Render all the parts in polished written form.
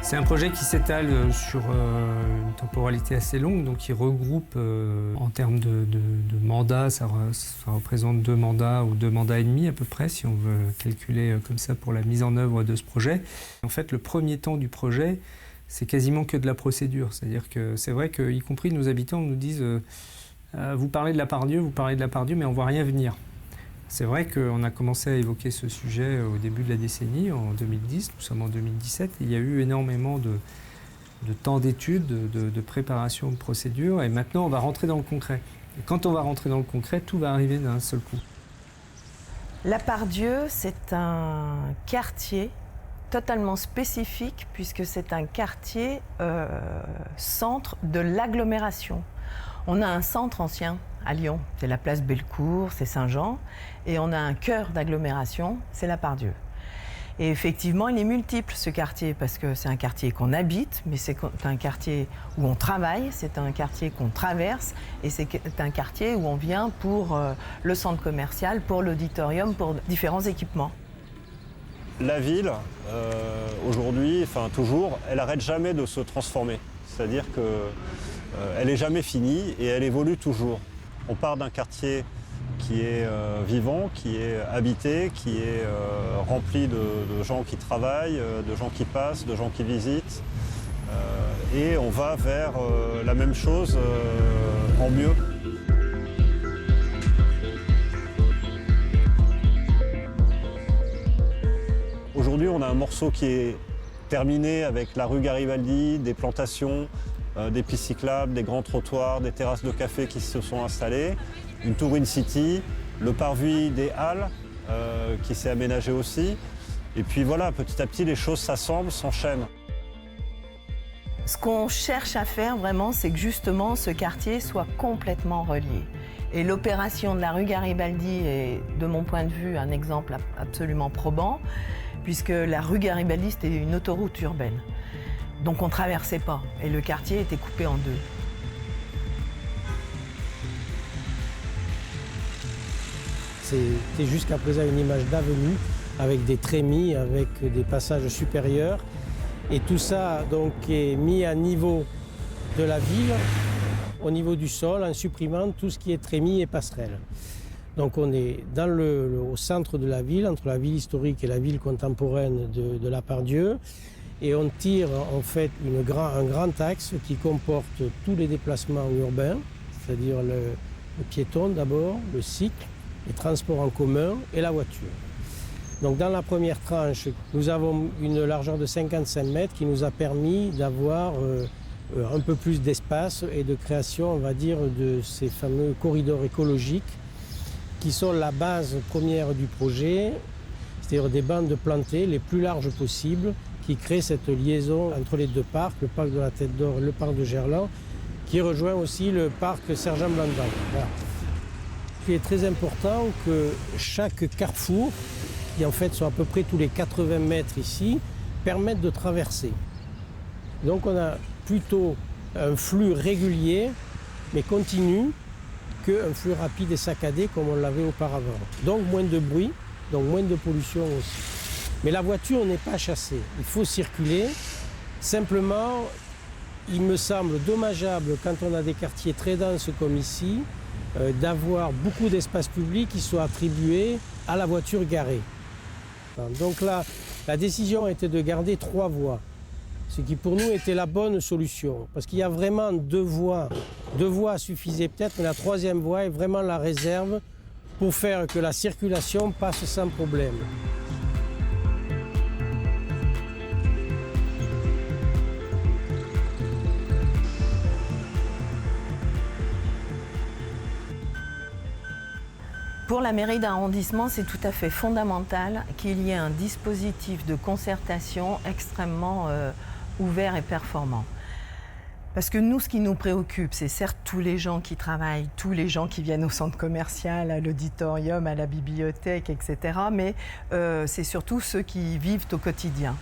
C'est un projet qui s'étale sur une temporalité assez longue, donc qui regroupe en termes de mandats, ça représente 2 mandats ou 2 mandats et demi à peu près, si on veut calculer comme ça pour la mise en œuvre de ce projet. En fait, le premier temps du projet, c'est quasiment que de la procédure. C'est-à-dire que c'est vrai qu'y compris nos habitants nous disent vous parlez de la Part-Dieu, mais on ne voit rien venir. C'est vrai qu'on a commencé à évoquer ce sujet au début de la décennie, en 2010, nous sommes en 2017, et il y a eu énormément de temps d'études, de préparation de procédures, et maintenant on va rentrer dans le concret. Et quand on va rentrer dans le concret, tout va arriver d'un seul coup. La Part-Dieu, c'est un quartier totalement spécifique, puisque c'est un quartier centre de l'agglomération. On a un centre ancien à Lyon, c'est la place Bellecour, c'est Saint-Jean, et on a un cœur d'agglomération, c'est la Part-Dieu. Et effectivement, il est multiple ce quartier, parce que c'est un quartier qu'on habite, mais c'est un quartier où on travaille, c'est un quartier qu'on traverse, et c'est un quartier où on vient pour le centre commercial, pour l'auditorium, pour différents équipements. La ville, aujourd'hui, enfin toujours, elle n'arrête jamais de se transformer. C'est-à-dire qu'elle n'est jamais finie et elle évolue toujours. On part d'un quartier qui est vivant, qui est habité, qui est rempli de gens qui travaillent, de gens qui passent, de gens qui visitent. Et on va vers la même chose en mieux. Aujourd'hui, on a un morceau qui est terminé avec la rue Garibaldi, des plantations, des pistes cyclables, des grands trottoirs, des terrasses de café qui se sont installées, une tour in-city, le parvis des Halles qui s'est aménagé aussi. Et puis voilà, petit à petit, les choses s'assemblent, s'enchaînent. Ce qu'on cherche à faire vraiment, c'est que justement ce quartier soit complètement relié. Et l'opération de la rue Garibaldi est, de mon point de vue, un exemple absolument probant, puisque la rue Garibaldi, c'était une autoroute urbaine. Donc on ne traversait pas, et le quartier était coupé en deux. C'était jusqu'à présent une image d'avenue, avec des trémies, avec des passages supérieurs. Et tout ça donc, est mis à niveau de la ville, au niveau du sol, en supprimant tout ce qui est trémies et passerelles. Donc on est au centre de la ville, entre la ville historique et la ville contemporaine de la Part-Dieu. Et on tire en fait un grand axe qui comporte tous les déplacements urbains, c'est-à-dire le piéton d'abord, le cycle, les transports en commun et la voiture. Donc dans la première tranche, nous avons une largeur de 55 mètres qui nous a permis d'avoir un peu plus d'espace et de création, on va dire, de ces fameux corridors écologiques qui sont la base première du projet, c'est-à-dire des bandes plantées les plus larges possibles qui créent cette liaison entre les deux parcs, le parc de la Tête d'Or et le parc de Gerland, qui rejoint aussi le parc Sergent-Blanc-Dagne. Voilà. Il est très important que chaque carrefour, qui en fait sont à peu près tous les 80 mètres ici, permette de traverser. Donc on a plutôt un flux régulier, mais continu, qu'un flux rapide et saccadé comme on l'avait auparavant. Donc moins de bruit, donc moins de pollution aussi. Mais la voiture n'est pas chassée, il faut circuler. Simplement, il me semble dommageable quand on a des quartiers très denses comme ici, d'avoir beaucoup d'espace public qui soit attribué à la voiture garée. Donc là, la décision était de garder 3 voies, ce qui pour nous était la bonne solution. Parce qu'il y a vraiment 2 voies. 2 voies suffisaient peut-être, mais la 3e voie est vraiment la réserve pour faire que la circulation passe sans problème. Pour la mairie d'arrondissement, c'est tout à fait fondamental qu'il y ait un dispositif de concertation extrêmement ouvert et performant. Parce que nous, ce qui nous préoccupe, c'est certes tous les gens qui travaillent, tous les gens qui viennent au centre commercial, à l'auditorium, à la bibliothèque, etc. Mais c'est surtout ceux qui vivent au quotidien.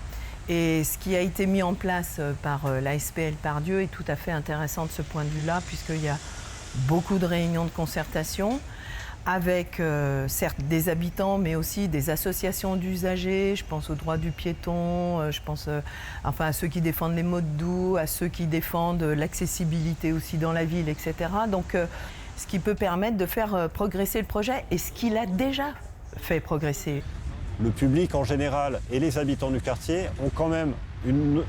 Et ce qui a été mis en place par la SPL Part-Dieu est tout à fait intéressant de ce point de vue-là, puisqu'il y a beaucoup de réunions de concertation, avec certes des habitants, mais aussi des associations d'usagers. Je pense aux droits du piéton, je pense à ceux qui défendent les modes doux, à ceux qui défendent l'accessibilité aussi dans la ville, etc. Donc, ce qui peut permettre de faire progresser le projet et ce qu'il a déjà fait progresser. Le public en général et les habitants du quartier ont quand même une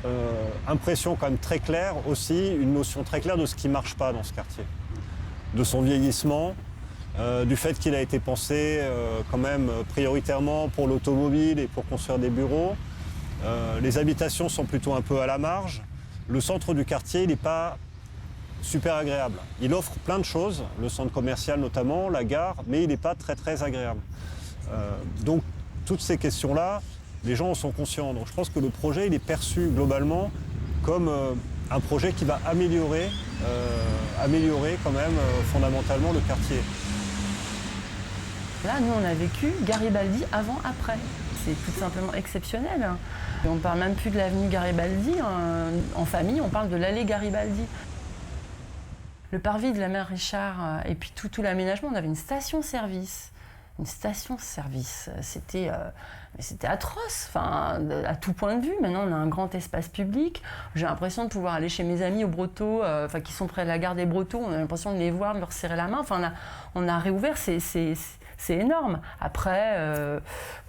impression quand même très claire aussi, une notion très claire de ce qui ne marche pas dans ce quartier. De son vieillissement, du fait qu'il a été pensé quand même prioritairement pour l'automobile et pour construire des bureaux. Les habitations sont plutôt un peu à la marge. Le centre du quartier, il n'est pas super agréable. Il offre plein de choses, le centre commercial notamment, la gare, mais il n'est pas très agréable. Donc toutes ces questions-là, les gens en sont conscients. Donc je pense que le projet, il est perçu globalement comme un projet qui va améliorer quand même fondamentalement le quartier. Là, nous, on a vécu Garibaldi avant-après. C'est tout simplement exceptionnel. Et on ne parle même plus de l'avenue Garibaldi. En famille, on parle de l'allée Garibaldi. Le parvis de la mère Richard et puis tout l'aménagement, on avait une station-service. Une station-service, c'était atroce, à tout point de vue. Maintenant, on a un grand espace public. J'ai l'impression de pouvoir aller chez mes amis au Brotteaux, qui sont près de la gare des Brotteaux. On a l'impression de les voir, de leur serrer la main. On a réouvert, c'est énorme. Après,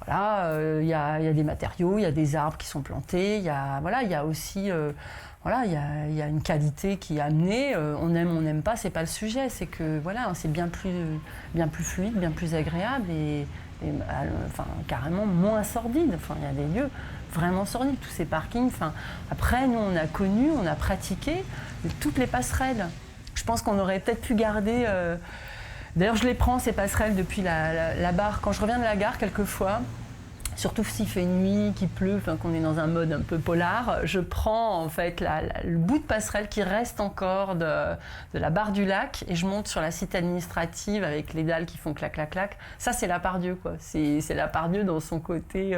il y a des matériaux, il y a des arbres qui sont plantés. Il y a aussi... il y a une qualité qui est amenée. On aime, on n'aime pas, c'est pas le sujet. C'est que c'est bien plus fluide, bien plus agréable et carrément moins sordide. Il y a des lieux vraiment sordides, tous ces parkings. Après, nous, on a connu, on a pratiqué toutes les passerelles. Je pense qu'on aurait peut-être pu garder. D'ailleurs, je les prends ces passerelles depuis la barre. Quand je reviens de la gare, quelquefois. Surtout s'il fait une nuit, qu'il pleut, qu'on est dans un mode un peu polar, je prends en fait le bout de passerelle qui reste encore de la barre du lac et je monte sur la cité administrative avec les dalles qui font clac, clac, clac. Ça, c'est la Part-Dieu, quoi. C'est la Part-Dieu dans son côté.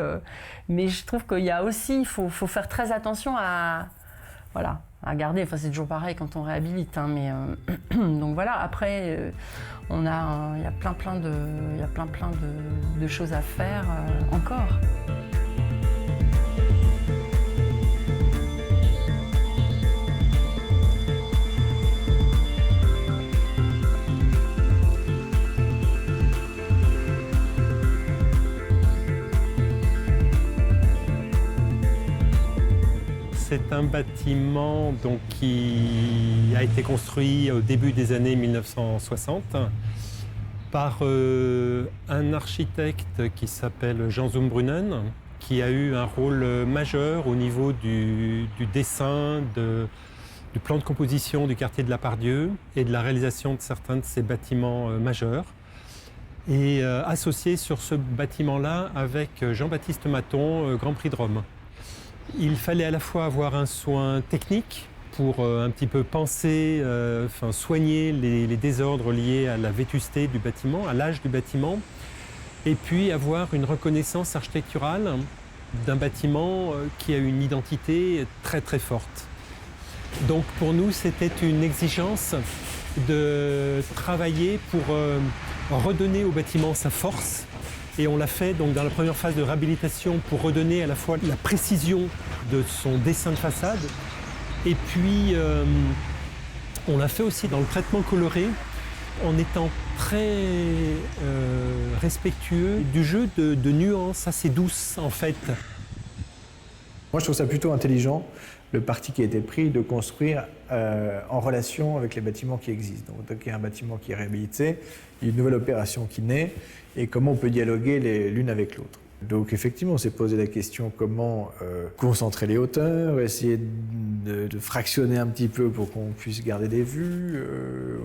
Mais je trouve qu'il y a aussi, il faut faire très attention à garder. C'est toujours pareil quand on réhabilite. Mais donc voilà, après... il y a plein de choses à faire encore. C'est un bâtiment qui a été construit au début des années 1960 par un architecte qui s'appelle Jean Zumbrunnen, qui a eu un rôle majeur au niveau du dessin, du plan de composition du quartier de la Part-Dieu et de la réalisation de certains de ces bâtiments majeurs. Et associé sur ce bâtiment-là avec Jean-Baptiste Maton, Grand Prix de Rome. Il fallait à la fois avoir un soin technique pour un petit peu penser, soigner les désordres liés à la vétusté du bâtiment, à l'âge du bâtiment, et puis avoir une reconnaissance architecturale d'un bâtiment qui a une identité très très forte. Donc pour nous, c'était une exigence de travailler pour redonner au bâtiment sa force. Et on l'a fait donc dans la première phase de réhabilitation pour redonner à la fois la précision de son dessin de façade. Et puis on l'a fait aussi dans le traitement coloré en étant très respectueux du jeu de nuances assez douces en fait. Moi je trouve ça plutôt intelligent, le parti qui a été pris de construire en relation avec les bâtiments qui existent. Donc il y a un bâtiment qui est réhabilité, il y a une nouvelle opération qui naît, et comment on peut dialoguer l'une avec l'autre. Donc effectivement, on s'est posé la question comment concentrer les hauteurs, essayer de fractionner un petit peu pour qu'on puisse garder des vues.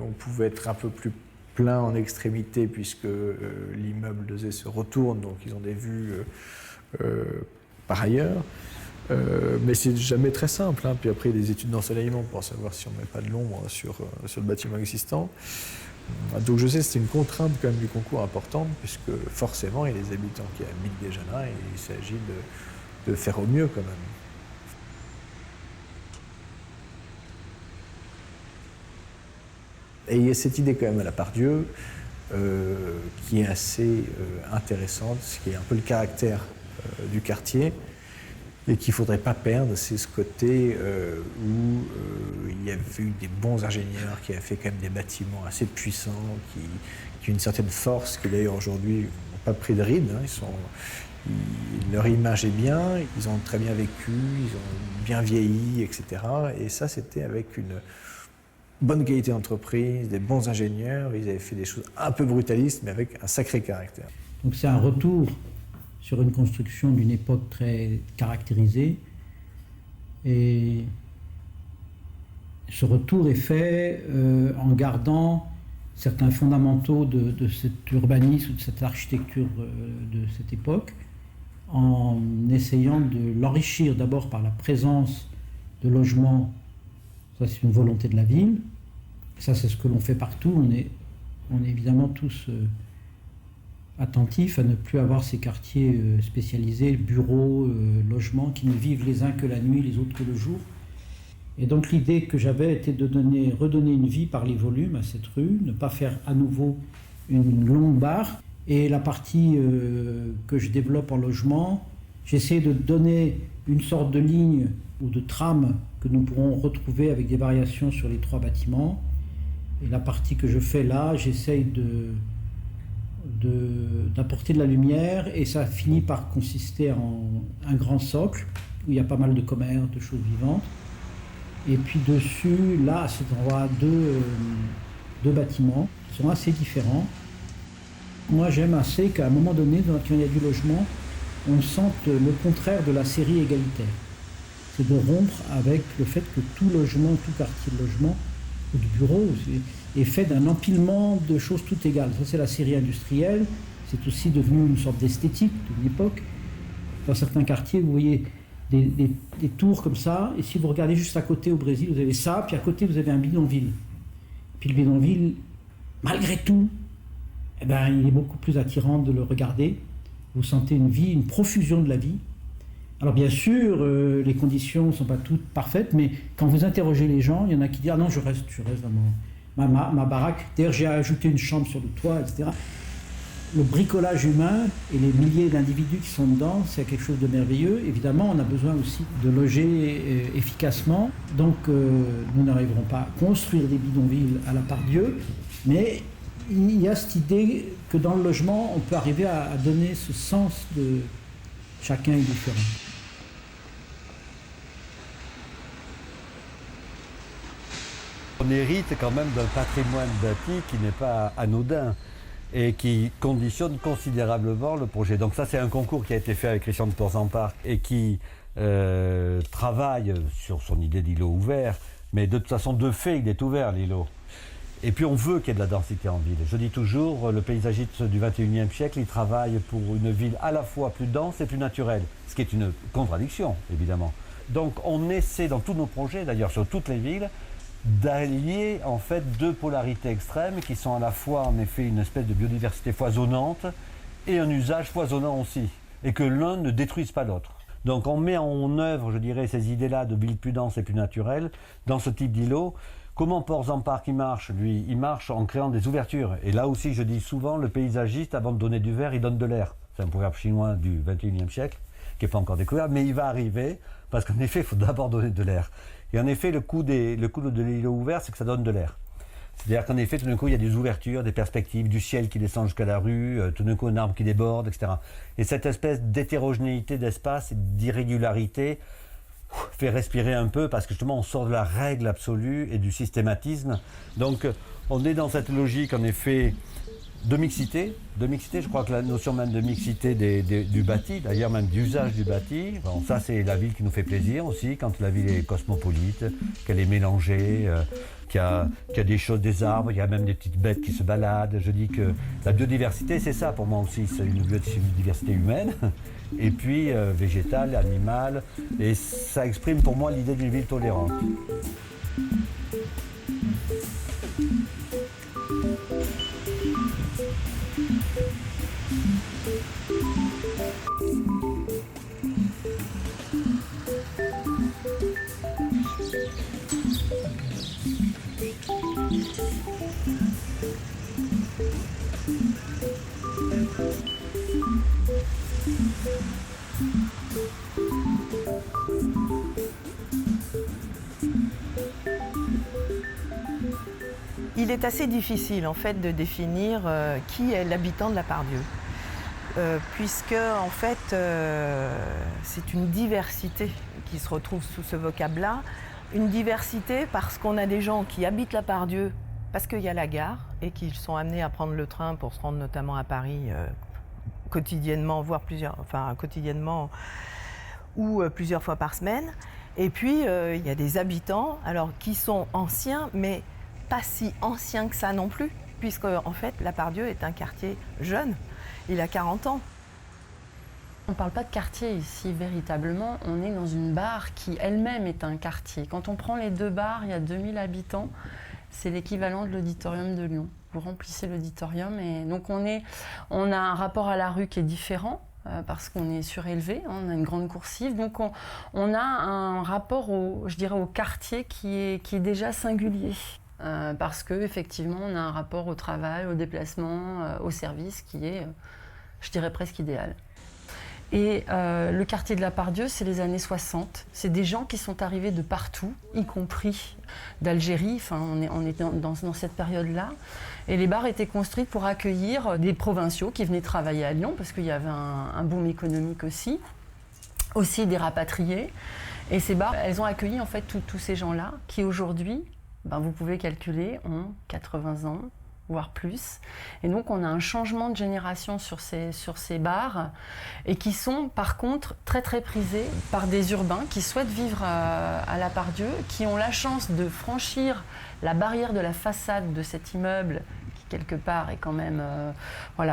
On pouvait être un peu plus plein en extrémité puisque l'immeuble se retourne, donc ils ont des vues par ailleurs. Mais c'est jamais très simple. Puis après, il y a des études d'ensoleillement pour savoir si on ne met pas de l'ombre sur le bâtiment existant. Donc je sais que c'est une contrainte quand même du concours importante, puisque forcément il y a des habitants qui habitent déjà là et il s'agit de faire au mieux quand même. Et il y a cette idée quand même à la Part-Dieu qui est assez intéressante, ce qui est un peu le caractère du quartier, et qu'il ne faudrait pas perdre, c'est ce côté où il y avait eu des bons ingénieurs qui avaient fait quand même des bâtiments assez puissants, qui ont une certaine force, qui d'ailleurs aujourd'hui n'ont pas pris de ride. Leur image est bien, ils ont très bien vécu, ils ont bien vieilli, etc. Et ça, c'était avec une bonne qualité d'entreprise, des bons ingénieurs. Ils avaient fait des choses un peu brutalistes, mais avec un sacré caractère. Donc c'est un retour sur une construction d'une époque très caractérisée. Et ce retour est fait en gardant certains fondamentaux de cet urbanisme, de cette architecture de cette époque, en essayant de l'enrichir d'abord par la présence de logements. Ça, c'est une volonté de la ville. Ça, c'est ce que l'on fait partout. On est évidemment tous attentifs à ne plus avoir ces quartiers spécialisés, bureaux, logements, qui ne vivent les uns que la nuit, les autres que le jour. Et donc l'idée que j'avais était de redonner une vie par les volumes à cette rue, ne pas faire à nouveau une longue barre. Et la partie que je développe en logement, j'essaie de donner une sorte de ligne ou de trame que nous pourrons retrouver avec des variations sur les 3 bâtiments. Et la partie que je fais là, j'essaye d'apporter de la lumière, et ça finit par consister en un grand socle où il y a pas mal de commerces, de choses vivantes. Et puis dessus, là, à cet endroit, deux bâtiments qui sont assez différents. Moi, j'aime assez qu'à un moment donné, quand il y a du logement, on sente le contraire de la série égalitaire. C'est de rompre avec le fait que tout logement, tout quartier de logement, ou de bureau, est fait d'un empilement de choses toutes égales. Ça, c'est la série industrielle. C'est aussi devenu une sorte d'esthétique d'une époque. Dans certains quartiers, vous voyez des tours comme ça, et si vous regardez juste à côté au Brésil, vous avez ça, puis à côté, vous avez un bidonville. Puis le bidonville, malgré tout, eh ben, il est beaucoup plus attirant de le regarder. Vous sentez une vie, une profusion de la vie. Alors bien sûr, les conditions ne sont pas toutes parfaites, mais quand vous interrogez les gens, il y en a qui disent « Ah non, je reste dans ma baraque. D'ailleurs, j'ai ajouté une chambre sur le toit, etc. » Le bricolage humain et les milliers d'individus qui sont dedans, c'est quelque chose de merveilleux. Évidemment, on a besoin aussi de loger efficacement. Donc, nous n'arriverons pas à construire des bidonvilles à la part Dieu, mais il y a cette idée que dans le logement, on peut arriver à donner ce sens de chacun est différent. On hérite quand même d'un patrimoine bâti qui n'est pas anodin et qui conditionne considérablement le projet. Donc ça, c'est un concours qui a été fait avec Christian de Portzamparc et qui travaille sur son idée d'îlot ouvert, mais de toute façon, de fait, il est ouvert, l'îlot. Et puis on veut qu'il y ait de la densité en ville. Je dis toujours, le paysagiste du XXIe siècle, il travaille pour une ville à la fois plus dense et plus naturelle, ce qui est une contradiction, évidemment. Donc on essaie dans tous nos projets, d'ailleurs sur toutes les villes, d'allier en fait 2 polarités extrêmes qui sont à la fois en effet une espèce de biodiversité foisonnante et un usage foisonnant aussi, et que l'un ne détruise pas l'autre. Donc on met en œuvre, je dirais, ces idées-là de ville plus dense et plus naturelle dans ce type d'îlot. Comment Portzamparc il marche, lui? Il marche en créant des ouvertures. Et là aussi, je dis souvent, le paysagiste, avant de donner du verre, il donne de l'air. C'est un proverbe chinois du XXIe siècle, qui n'est pas encore découvert, mais il va arriver, parce qu'en effet, il faut d'abord donner de l'air. Et en effet, le coup de l'îlot ouvert, c'est que ça donne de l'air. C'est-à-dire qu'en effet, tout d'un coup, il y a des ouvertures, des perspectives, du ciel qui descend jusqu'à la rue, tout d'un coup, un arbre qui déborde, etc. Et cette espèce d'hétérogénéité d'espace, d'irrégularité, fait respirer un peu, parce que justement, on sort de la règle absolue et du systématisme. Donc, on est dans cette logique, en effet, de mixité. Je crois que la notion même de mixité du bâti, d'ailleurs même d'usage du bâti, bon, ça c'est la ville qui nous fait plaisir aussi, quand la ville est cosmopolite, qu'elle est mélangée, qu'il y a des choses, des arbres, il y a même des petites bêtes qui se baladent. Je dis que la biodiversité, c'est ça pour moi aussi, c'est une biodiversité humaine, et puis végétale, animale, et ça exprime pour moi l'idée d'une ville tolérante. Il est assez difficile en fait de définir qui est l'habitant de la Part-Dieu. Puisque en fait c'est une diversité qui se retrouve sous ce vocable-là. Une diversité parce qu'on a des gens qui habitent la Part-Dieu parce qu'il y a la gare et qui sont amenés à prendre le train pour se rendre notamment à Paris quotidiennement, voire quotidiennement ou plusieurs fois par semaine. Et puis il y a des habitants alors qui sont anciens mais pas si anciens que ça non plus, puisque en fait la Part-Dieu est un quartier jeune. Il a 40 ans. On ne parle pas de quartier ici, véritablement. On est dans une Barre qui elle-même est un quartier. Quand on prend les 2 Barres, il y a 2000 habitants. C'est l'équivalent de l'auditorium de Lyon. Vous remplissez l'auditorium et donc on a un rapport à la rue qui est différent parce qu'on est surélevé, on a une grande coursive. Donc on a un rapport au quartier qui est déjà singulier. Parce qu'effectivement, on a un rapport au travail, au déplacement, au service qui est, je dirais, presque idéal. Et le quartier de la Part-Dieu, c'est les années 60. C'est des gens qui sont arrivés de partout, y compris d'Algérie. Enfin, on est dans cette période-là. Et les bars étaient construites pour accueillir des provinciaux qui venaient travailler à Lyon, parce qu'il y avait un boom économique aussi des rapatriés. Et ces bars, elles ont accueilli en fait tous ces gens-là qui aujourd'hui, vous pouvez calculer, ont 80 ans, voire plus. Et donc on a un changement de génération sur ces bars et qui sont par contre très très prisés par des urbains qui souhaitent vivre à la Part-Dieu, qui ont la chance de franchir la barrière de la façade de cet immeuble qui quelque part est quand même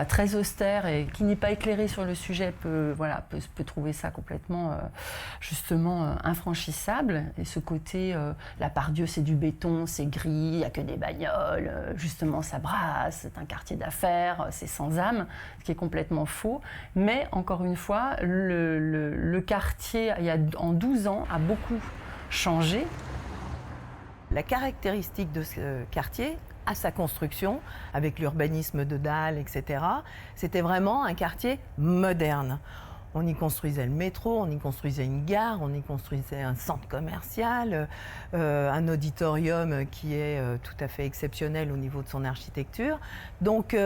très austère et qui n'est pas éclairé sur le sujet peut trouver ça complètement justement infranchissable. Et ce côté, la Part-Dieu c'est du béton, c'est gris, il n'y a que des bagnoles, justement ça brasse, c'est un quartier d'affaires, c'est sans âme, ce qui est complètement faux. Mais encore une fois, le quartier, en 12 ans, a beaucoup changé. La caractéristique de ce quartier, à sa construction, avec l'urbanisme de Dalle, etc., c'était vraiment un quartier moderne. On y construisait le métro, on y construisait une gare, on y construisait un centre commercial, un auditorium qui est tout à fait exceptionnel au niveau de son architecture. Donc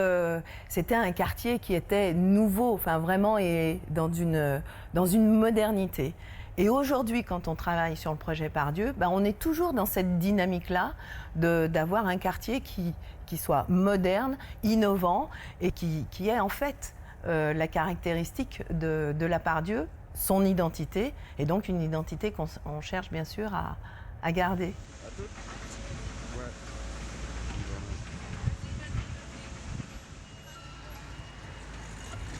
c'était un quartier qui était nouveau, vraiment et dans une modernité. Et aujourd'hui, quand on travaille sur le projet Part-Dieu, on est toujours dans cette dynamique-là d'avoir un quartier qui soit moderne, innovant et qui est en fait la caractéristique de la Part-Dieu, son identité, et donc une identité qu'on cherche bien sûr à garder.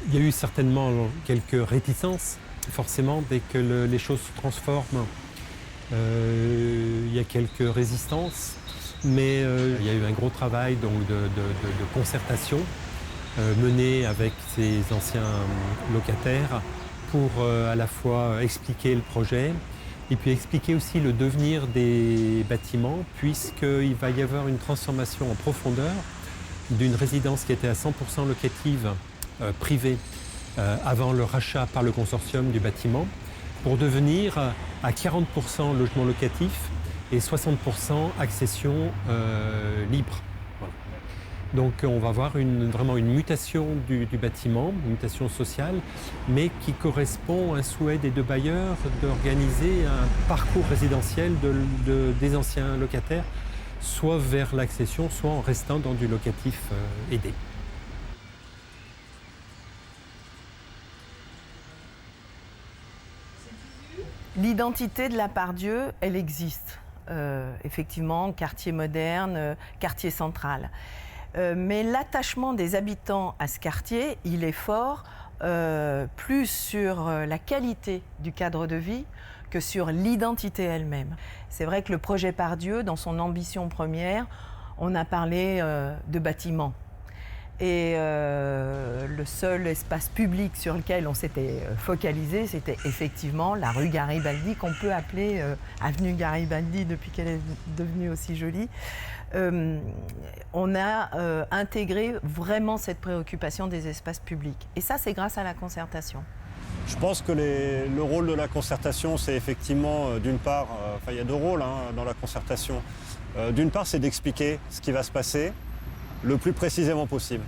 Il y a eu certainement quelques réticences. Forcément, dès que les choses se transforment, il y a quelques résistances, mais il y a eu un gros travail donc, de concertation mené avec ces anciens locataires pour à la fois expliquer le projet et puis expliquer aussi le devenir des bâtiments, puisqu'il va y avoir une transformation en profondeur d'une résidence qui était à 100% locative privée avant le rachat par le consortium du bâtiment, pour devenir à 40% logement locatif et 60% accession libre. Voilà. Donc on va voir vraiment une mutation du bâtiment, une mutation sociale, mais qui correspond à un souhait des 2 bailleurs d'organiser un parcours résidentiel des anciens locataires, soit vers l'accession, soit en restant dans du locatif aidé. L'identité de la Part-Dieu, elle existe. Effectivement, quartier moderne, quartier central. Mais l'attachement des habitants à ce quartier, il est fort, plus sur la qualité du cadre de vie que sur l'identité elle-même. C'est vrai que le projet Part-Dieu, dans son ambition première, on a parlé de bâtiments. Et le seul espace public sur lequel on s'était focalisé, c'était effectivement la rue Garibaldi, qu'on peut appeler avenue Garibaldi depuis qu'elle est devenue aussi jolie. On a intégré vraiment cette préoccupation des espaces publics. Et ça, c'est grâce à la concertation. Je pense que le rôle de la concertation, c'est effectivement, d'une part, il y a deux rôles dans la concertation. D'une part, c'est d'expliquer ce qui va se passer le plus précisément possible.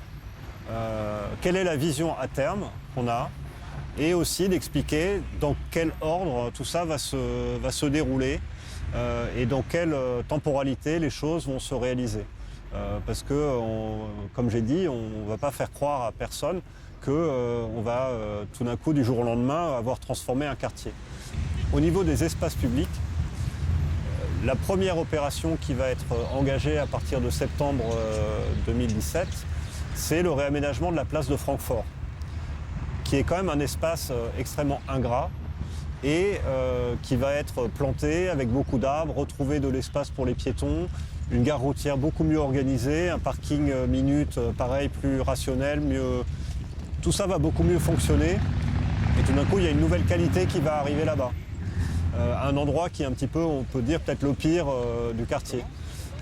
Quelle est la vision à terme qu'on a, et aussi d'expliquer dans quel ordre tout ça va se dérouler et dans quelle temporalité les choses vont se réaliser. Parce que, comme j'ai dit, on ne va pas faire croire à personne qu'on va tout d'un coup, du jour au lendemain, avoir transformé un quartier. Au niveau des espaces publics, la première opération qui va être engagée à partir de septembre 2017, c'est le réaménagement de la place de Francfort, qui est quand même un espace extrêmement ingrat et qui va être planté avec beaucoup d'arbres, retrouver de l'espace pour les piétons, une gare routière beaucoup mieux organisée, un parking minute pareil, plus rationnel, mieux. Tout ça va beaucoup mieux fonctionner et tout d'un coup il y a une nouvelle qualité qui va arriver là-bas. Un endroit qui est un petit peu, on peut dire peut-être le pire du quartier.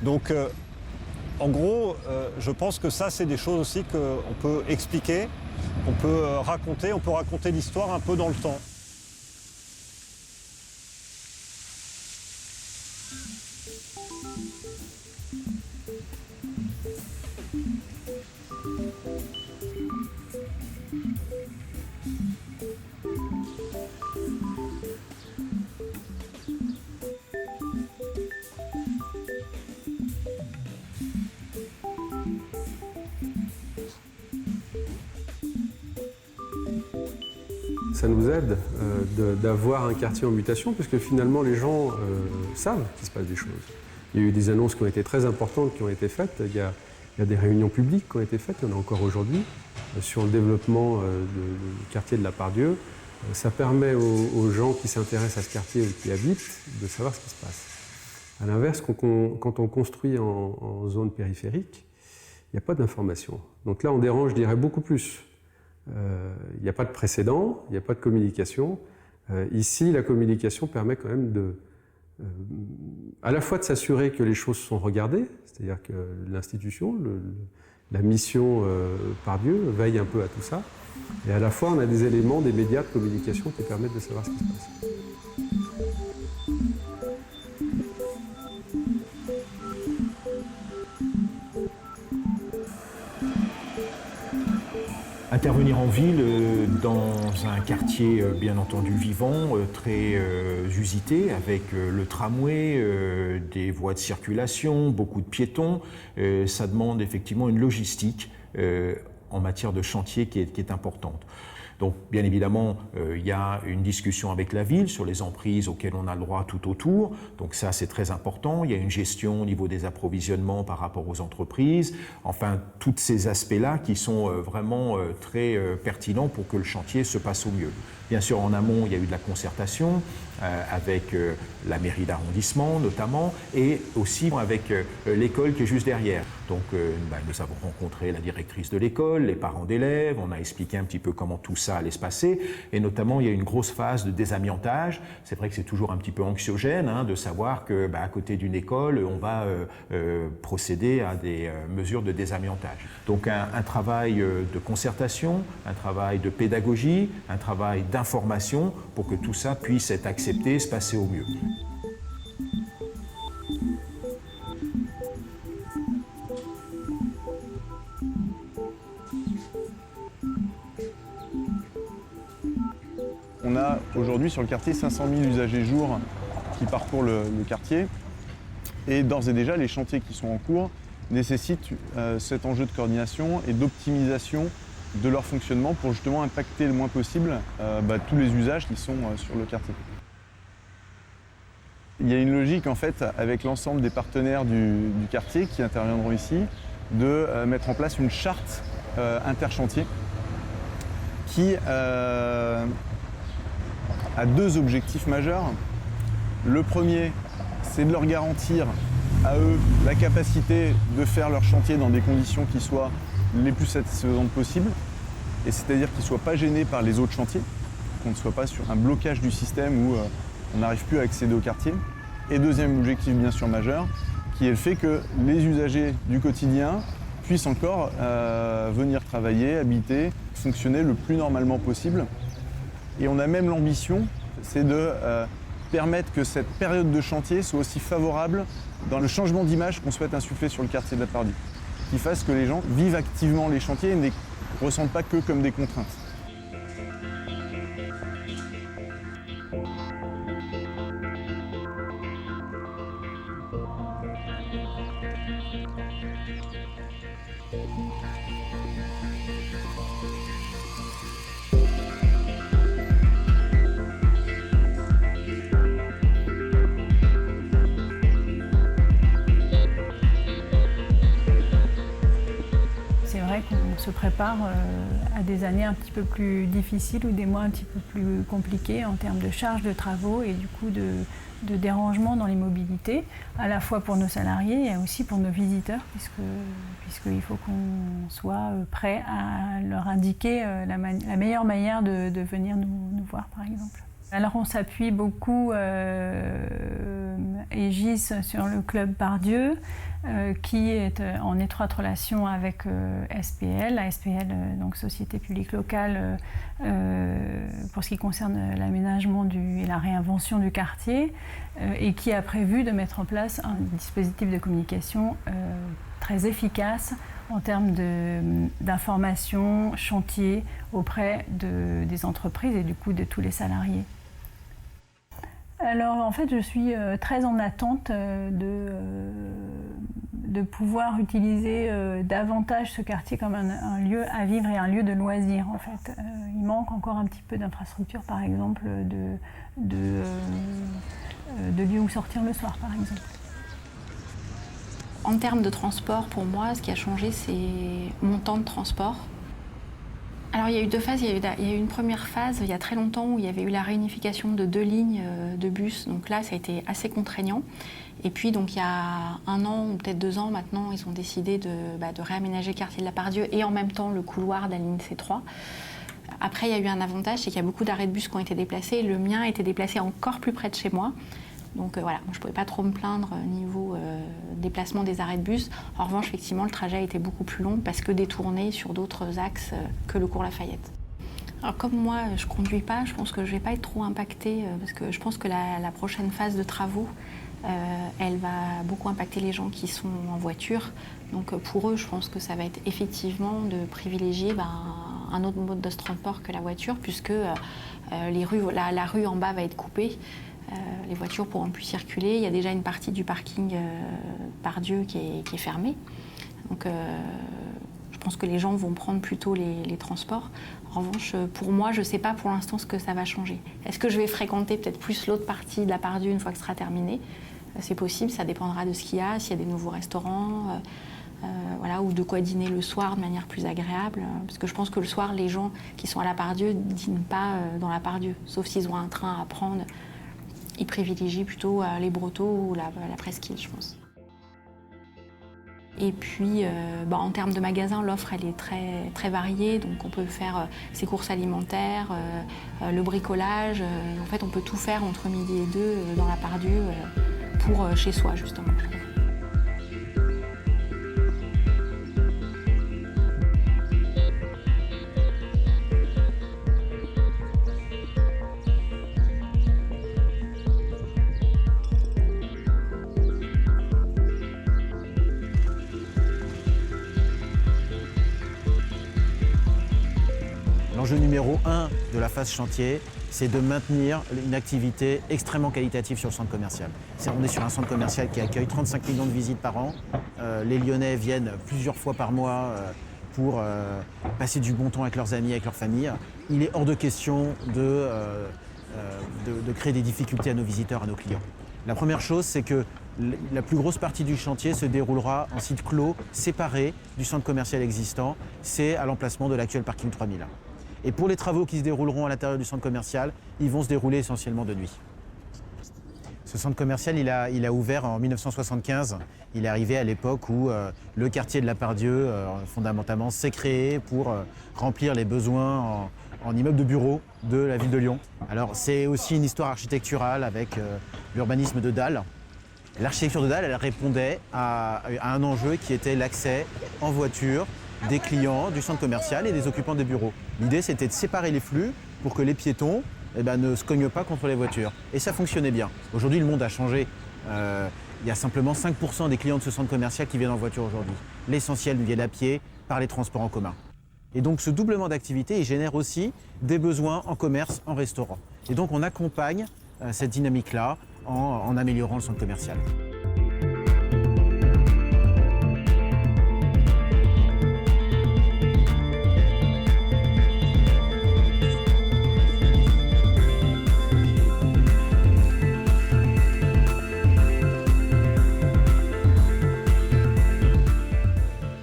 Donc en gros, je pense que ça c'est des choses aussi qu'on peut expliquer, on peut raconter l'histoire un peu dans le temps. Ça nous aide d'avoir un quartier en mutation, puisque finalement les gens savent qu'il se passe des choses. Il y a eu des annonces qui ont été très importantes qui ont été faites. Il y a des réunions publiques qui ont été faites, il y en a encore aujourd'hui, sur le développement du quartier de la Part-Dieu. Ça permet aux gens qui s'intéressent à ce quartier ou qui habitent de savoir ce qui se passe. À l'inverse, quand on construit en zone périphérique, il n'y a pas d'information. Donc là, on dérange, je dirais, beaucoup plus. Il n'y a pas de précédent, il n'y a pas de communication. Ici, la communication permet quand même à la fois de s'assurer que les choses sont regardées, c'est-à-dire que l'institution, la mission Part-Dieu veille un peu à tout ça, et à la fois on a des éléments, des médias de communication qui permettent de savoir ce qui se passe. Intervenir en ville dans un quartier bien entendu vivant, très usité, avec le tramway, des voies de circulation, beaucoup de piétons, ça demande effectivement une logistique en matière de chantier qui est importante. Donc, bien évidemment, il y a une discussion avec la ville sur les emprises auxquelles on a le droit tout autour. Donc ça, c'est très important. Il y a une gestion au niveau des approvisionnements par rapport aux entreprises. Enfin, tous ces aspects-là qui sont vraiment très pertinents pour que le chantier se passe au mieux. Bien sûr, en amont, il y a eu de la concertation avec la mairie d'arrondissement notamment, et aussi avec l'école qui est juste derrière. Donc nous avons rencontré la directrice de l'école, les parents d'élèves, on a expliqué un petit peu comment tout ça allait se passer, et notamment il y a une grosse phase de désamiantage. C'est vrai que c'est toujours un petit peu anxiogène de savoir que à côté d'une école, on va procéder à des mesures de désamiantage. Donc un travail de concertation, un travail de pédagogie, un travail d'information pour que tout ça puisse être accepté, se passer au mieux. On a aujourd'hui sur le quartier 500 000 usagers jour qui parcourent le quartier. Et d'ores et déjà, les chantiers qui sont en cours nécessitent cet enjeu de coordination et d'optimisation de leur fonctionnement pour justement impacter le moins possible tous les usages qui sont sur le quartier. Il y a une logique en fait avec l'ensemble des partenaires du quartier qui interviendront ici de mettre en place une charte interchantier qui a deux objectifs majeurs. Le premier, c'est de leur garantir à eux la capacité de faire leur chantier dans des conditions qui soient les plus satisfaisantes possibles, et c'est-à-dire qu'ils ne soient pas gênés par les autres chantiers, qu'on ne soit pas sur un blocage du système où on n'arrive plus à accéder au quartier. Et deuxième objectif bien sûr majeur, qui est le fait que les usagers du quotidien puissent encore venir travailler, habiter, fonctionner le plus normalement possible Et on a même l'ambition, c'est de permettre que cette période de chantier soit aussi favorable dans le changement d'image qu'on souhaite insuffler sur le quartier de la Part-Dieu, qui fasse que les gens vivent activement les chantiers et ne les ressentent pas que comme des contraintes. On se prépare à des années un petit peu plus difficiles ou des mois un petit peu plus compliqués en termes de charges de travaux et du coup de dérangements dans les mobilités, à la fois pour nos salariés et aussi pour nos visiteurs, puisqu'il faut qu'on soit prêt à leur indiquer la meilleure manière de venir nous voir, par exemple. Alors on s'appuie beaucoup, Aegis, sur le club Part-Dieu, qui est en étroite relation avec SPL, la SPL, donc Société publique locale, pour ce qui concerne l'aménagement et la réinvention du quartier, et qui a prévu de mettre en place un dispositif de communication très efficace en termes d'information, chantier auprès des entreprises et du coup de tous les salariés. Alors en fait, je suis très en attente de pouvoir utiliser davantage ce quartier comme un lieu à vivre et un lieu de loisirs en fait. Il manque encore un petit peu d'infrastructures, par exemple, de lieux où sortir le soir, par exemple. En termes de transport, pour moi, ce qui a changé, c'est mon temps de transport. Alors il y a eu deux phases. Il y a eu une première phase il y a très longtemps où il y avait eu la réunification de 2 lignes de bus. Donc là, ça a été assez contraignant. Et puis donc il y a 1 an ou peut-être 2 ans maintenant, ils ont décidé de réaménager le quartier de la Part-Dieu et en même temps le couloir de la ligne C3. Après, il y a eu un avantage, c'est qu'il y a beaucoup d'arrêts de bus qui ont été déplacés. Le mien a été déplacé encore plus près de chez moi. Donc voilà, je ne pouvais pas trop me plaindre niveau déplacement des arrêts de bus. En revanche, effectivement, le trajet a été beaucoup plus long parce que détourné sur d'autres axes que le cours Lafayette. Alors comme moi, je ne conduis pas, je pense que je ne vais pas être trop impactée parce que je pense que la prochaine phase de travaux, elle va beaucoup impacter les gens qui sont en voiture. Donc pour eux, je pense que ça va être effectivement de privilégier un autre mode de transport que la voiture puisque la rue en bas va être coupée. Les voitures pourront plus circuler. Il y a déjà une partie du parking Part-Dieu qui est fermée. Donc je pense que les gens vont prendre plutôt les transports. En revanche, pour moi, je ne sais pas pour l'instant ce que ça va changer. Est-ce que je vais fréquenter peut-être plus l'autre partie de la Part-Dieu une fois que ce sera terminé ? C'est possible, ça dépendra de ce qu'il y a, s'il y a des nouveaux restaurants, ou de quoi dîner le soir de manière plus agréable. Parce que je pense que le soir, les gens qui sont à la Part-Dieu ne dînent pas dans la Part-Dieu, sauf s'ils ont un train à prendre. Ils privilégient plutôt les Brotteaux ou la Presqu'île, je pense. Et puis, en termes de magasins, l'offre elle est très, très variée. Donc on peut faire ses courses alimentaires, le bricolage. En fait, on peut tout faire entre midi et 2 dans la Part-Dieu pour chez soi, justement. L'enjeu numéro 1 de la phase chantier, c'est de maintenir une activité extrêmement qualitative sur le centre commercial. On est sur un centre commercial qui accueille 35 millions de visites par an. Les Lyonnais viennent plusieurs fois par mois pour passer du bon temps avec leurs amis, avec leur famille. Il est hors de question de créer des difficultés à nos visiteurs, à nos clients. La première chose, c'est que la plus grosse partie du chantier se déroulera en site clos, séparé du centre commercial existant. C'est à l'emplacement de l'actuel parking 3000. Et pour les travaux qui se dérouleront à l'intérieur du centre commercial, ils vont se dérouler essentiellement de nuit. Ce centre commercial, il a ouvert en 1975. Il est arrivé à l'époque où le quartier de la Part-Dieu, fondamentalement, s'est créé pour remplir les besoins en immeubles de bureaux de la ville de Lyon. Alors c'est aussi une histoire architecturale avec l'urbanisme de Dalle. L'architecture de Dalle, elle répondait à un enjeu qui était l'accès en voiture des clients du centre commercial et des occupants des bureaux. L'idée, c'était de séparer les flux pour que les piétons ne se cognent pas contre les voitures. Et ça fonctionnait bien. Aujourd'hui, le monde a changé. Il y a simplement 5% des clients de ce centre commercial qui viennent en voiture aujourd'hui. L'essentiel viennent à pied, par les transports en commun. Et donc ce doublement d'activité, il génère aussi des besoins en commerce, en restaurant. Et donc on accompagne cette dynamique-là en améliorant le centre commercial.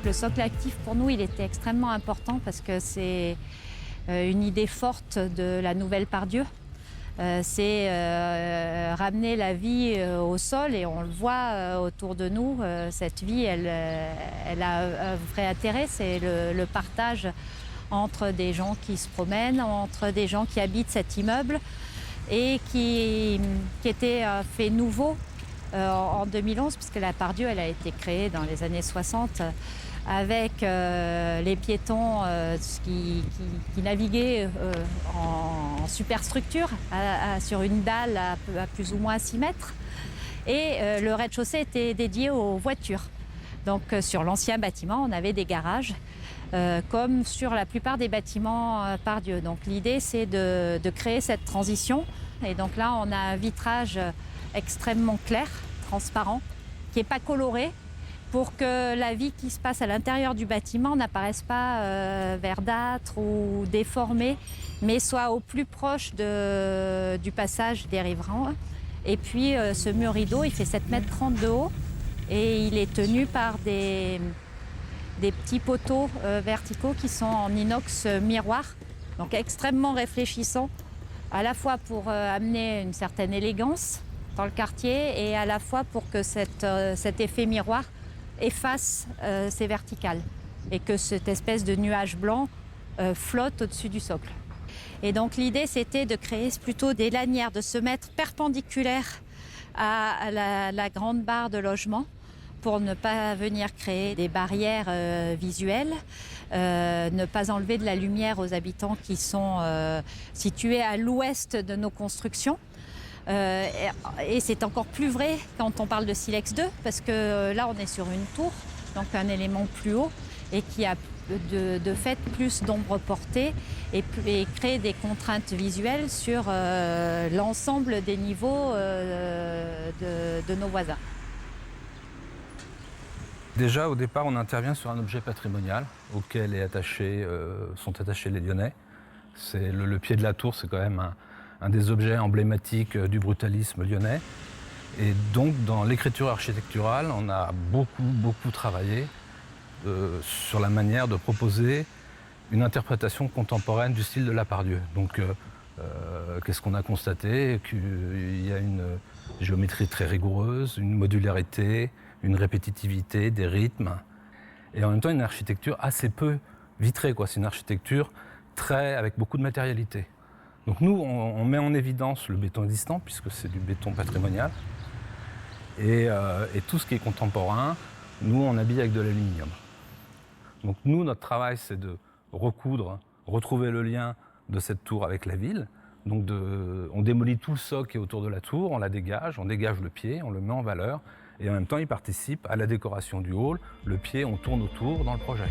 Le socle actif, pour nous, il était extrêmement important parce que c'est une idée forte de la nouvelle Part-Dieu. C'est ramener la vie au sol et on le voit autour de nous. Cette vie, elle a un vrai intérêt, c'est le partage entre des gens qui se promènent, entre des gens qui habitent cet immeuble et qui était un fait nouveau en 2011, puisque la Part-Dieu, elle a été créée dans les années 60 avec les piétons qui naviguaient en superstructure sur une dalle à plus ou moins 6 mètres. Et le rez-de-chaussée était dédié aux voitures. Donc sur l'ancien bâtiment, on avait des garages, comme sur la plupart des bâtiments Part-Dieu. Donc l'idée, c'est de créer cette transition. Et donc là, on a un vitrage extrêmement clair, transparent, qui n'est pas coloré, pour que la vie qui se passe à l'intérieur du bâtiment n'apparaisse pas verdâtre ou déformée, mais soit au plus proche du passage des riverains. Et puis ce mur rideau, il fait 7,30 m de haut et il est tenu par des petits poteaux verticaux qui sont en inox miroir, donc extrêmement réfléchissants, à la fois pour amener une certaine élégance dans le quartier et à la fois pour que cet effet miroir efface ces verticales et que cette espèce de nuage blanc flotte au-dessus du socle. Et donc l'idée, c'était de créer plutôt des lanières, de se mettre perpendiculaires à la grande barre de logement pour ne pas venir créer des barrières visuelles, ne pas enlever de la lumière aux habitants qui sont situés à l'ouest de nos constructions. Et c'est encore plus vrai quand on parle de Silex 2, parce que là, on est sur une tour, donc un élément plus haut, et qui a de fait plus d'ombre portée et crée des contraintes visuelles sur l'ensemble des niveaux de nos voisins. Déjà, au départ, on intervient sur un objet patrimonial auquel sont attachés les Lyonnais. C'est le pied de la tour, c'est quand même un des objets emblématiques du brutalisme lyonnais. Et donc, dans l'écriture architecturale, on a beaucoup travaillé sur la manière de proposer une interprétation contemporaine du style de la Part-Dieu. Donc, qu'est-ce qu'on a constaté? Qu'il y a une géométrie très rigoureuse, une modularité, une répétitivité, des rythmes, et en même temps une architecture assez peu vitrée, quoi. C'est une architecture avec beaucoup de matérialité. Donc nous, on met en évidence le béton existant, puisque c'est du béton patrimonial, et tout ce qui est contemporain, nous, on habille avec de l'aluminium. Donc nous, notre travail, c'est de recoudre, retrouver le lien de cette tour avec la ville. Donc on démolit tout le socle qui est autour de la tour, on la dégage, on dégage le pied, on le met en valeur, et en même temps, il participe à la décoration du hall. Le pied, on tourne autour dans le projet.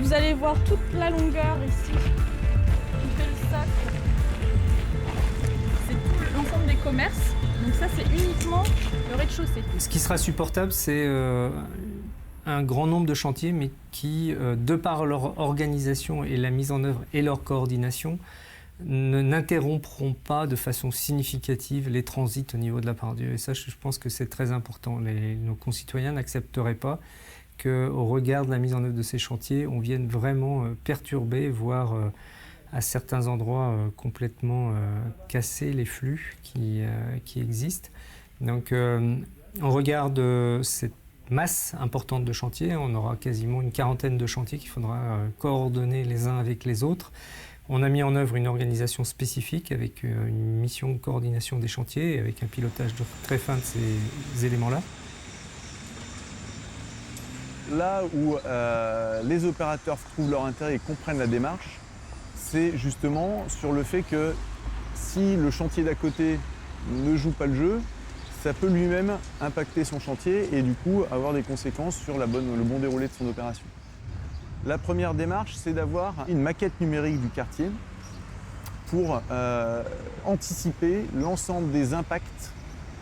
Vous allez voir toute la longueur ici, qui fait le socle. C'est tout l'ensemble des commerces. Donc ça, c'est uniquement le rez-de-chaussée. Ce qui sera supportable, c'est un grand nombre de chantiers, mais qui, de par leur organisation et la mise en œuvre et leur coordination, n'interrompront pas de façon significative les transits au niveau de la Part-Dieu. Et ça, je pense que c'est très important. Nos concitoyens n'accepteraient pas qu'au regard de la mise en œuvre de ces chantiers, on vienne vraiment perturber, voire à certains endroits complètement casser les flux qui existent. Donc On regarde cette masse importante de chantiers. On aura quasiment une quarantaine de chantiers qu'il faudra coordonner les uns avec les autres. On a mis en œuvre une organisation spécifique avec une mission de coordination des chantiers et avec un pilotage très fin de ces éléments-là. Là où les opérateurs trouvent leur intérêt et comprennent la démarche, c'est justement sur le fait que si le chantier d'à côté ne joue pas le jeu, ça peut lui-même impacter son chantier et du coup avoir des conséquences sur le bon déroulé de son opération. La première démarche, c'est d'avoir une maquette numérique du quartier pour anticiper l'ensemble des impacts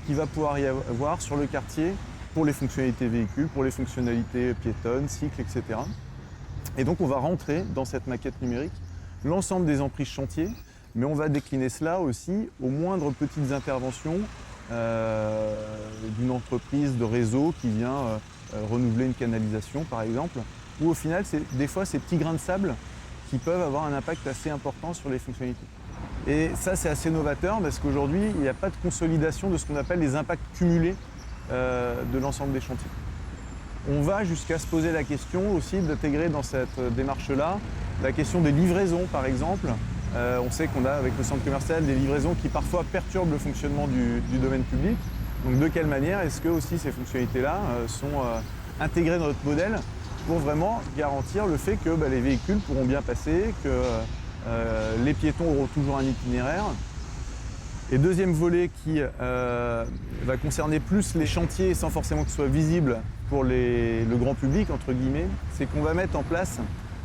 qu'il va pouvoir y avoir sur le quartier pour les fonctionnalités véhicules, pour les fonctionnalités piétonnes, cycles, etc. Et donc on va rentrer dans cette maquette numérique l'ensemble des emprises chantier, mais on va décliner cela aussi aux moindres petites interventions d'une entreprise de réseau qui vient renouveler une canalisation par exemple, où au final c'est des fois ces petits grains de sable qui peuvent avoir un impact assez important sur les fonctionnalités. Et ça c'est assez novateur parce qu'aujourd'hui il n'y a pas de consolidation de ce qu'on appelle les impacts cumulés de l'ensemble des chantiers. On va jusqu'à se poser la question aussi d'intégrer dans cette démarche-là la question des livraisons par exemple. On sait qu'on a avec le centre commercial des livraisons qui parfois perturbent le fonctionnement du domaine public. Donc de quelle manière est-ce que aussi ces fonctionnalités-là sont intégrées dans notre modèle pour vraiment garantir le fait que les véhicules pourront bien passer, que les piétons auront toujours un itinéraire. Et deuxième volet qui va concerner plus les chantiers sans forcément que ce soit visible pour le grand public, entre guillemets, c'est qu'on va mettre en place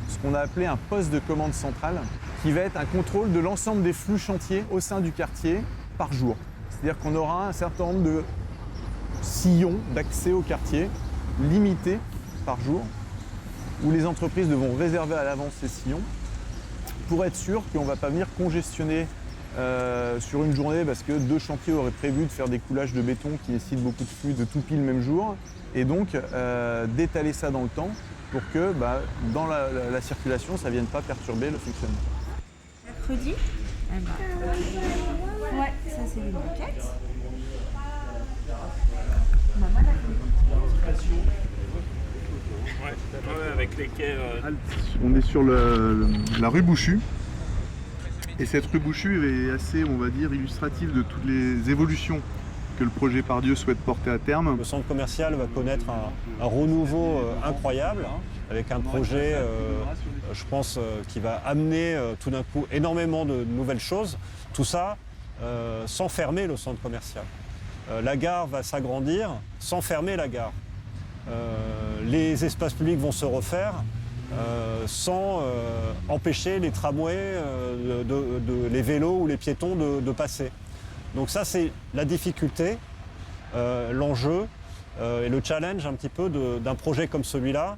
ce qu'on a appelé un poste de commande centrale qui va être un contrôle de l'ensemble des flux chantiers au sein du quartier par jour. C'est-à-dire qu'on aura un certain nombre de sillons d'accès au quartier limités par jour où les entreprises devront réserver à l'avance ces sillons pour être sûr qu'on ne va pas venir congestionner sur une journée parce que 2 chantiers auraient prévu de faire des coulages de béton qui nécessitent beaucoup de flux de tout pile le même jour et donc d'étaler ça dans le temps pour que dans la circulation, ça ne vienne pas perturber le fonctionnement. Mercredi, ouais, ça c'est les maquettes. Avec les quais. On est sur la rue Bouchu. Et cette rue Bouchu est assez, on va dire, illustrative de toutes les évolutions que le projet Pardieu souhaite porter à terme. Le centre commercial va connaître un renouveau incroyable, avec un projet, je pense, qui va amener tout d'un coup énormément de nouvelles choses. Tout ça sans fermer le centre commercial. La gare va s'agrandir sans fermer la gare. Les espaces publics vont se refaire sans empêcher les tramways, les vélos ou les piétons de passer. Donc ça, c'est la difficulté, l'enjeu et le challenge un petit peu d'un projet comme celui-là,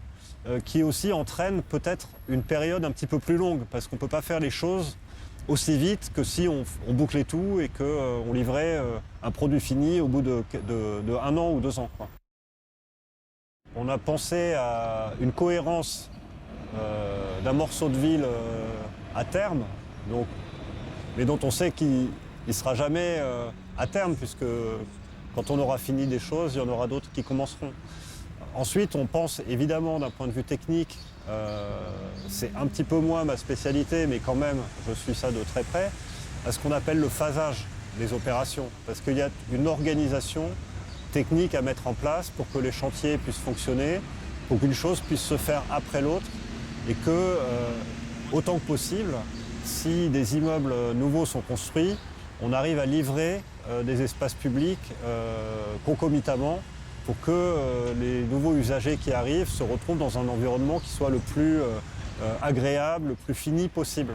qui aussi entraîne peut-être une période un petit peu plus longue, parce qu'on ne peut pas faire les choses aussi vite que si on bouclait tout et qu'on livrait un produit fini au bout de 1 an ou 2 ans, quoi. On a pensé à une cohérence d'un morceau de ville à terme, mais dont on sait qu'il ne sera jamais à terme, puisque quand on aura fini des choses, il y en aura d'autres qui commenceront. Ensuite, on pense évidemment d'un point de vue technique, c'est un petit peu moins ma spécialité, mais quand même, je suis ça de très près, à ce qu'on appelle le phasage des opérations, parce qu'il y a une organisation technique à mettre en place pour que les chantiers puissent fonctionner, pour qu'une chose puisse se faire après l'autre, et que, autant que possible, si des immeubles nouveaux sont construits, on arrive à livrer des espaces publics concomitamment pour que les nouveaux usagers qui arrivent se retrouvent dans un environnement qui soit le plus agréable, le plus fini possible.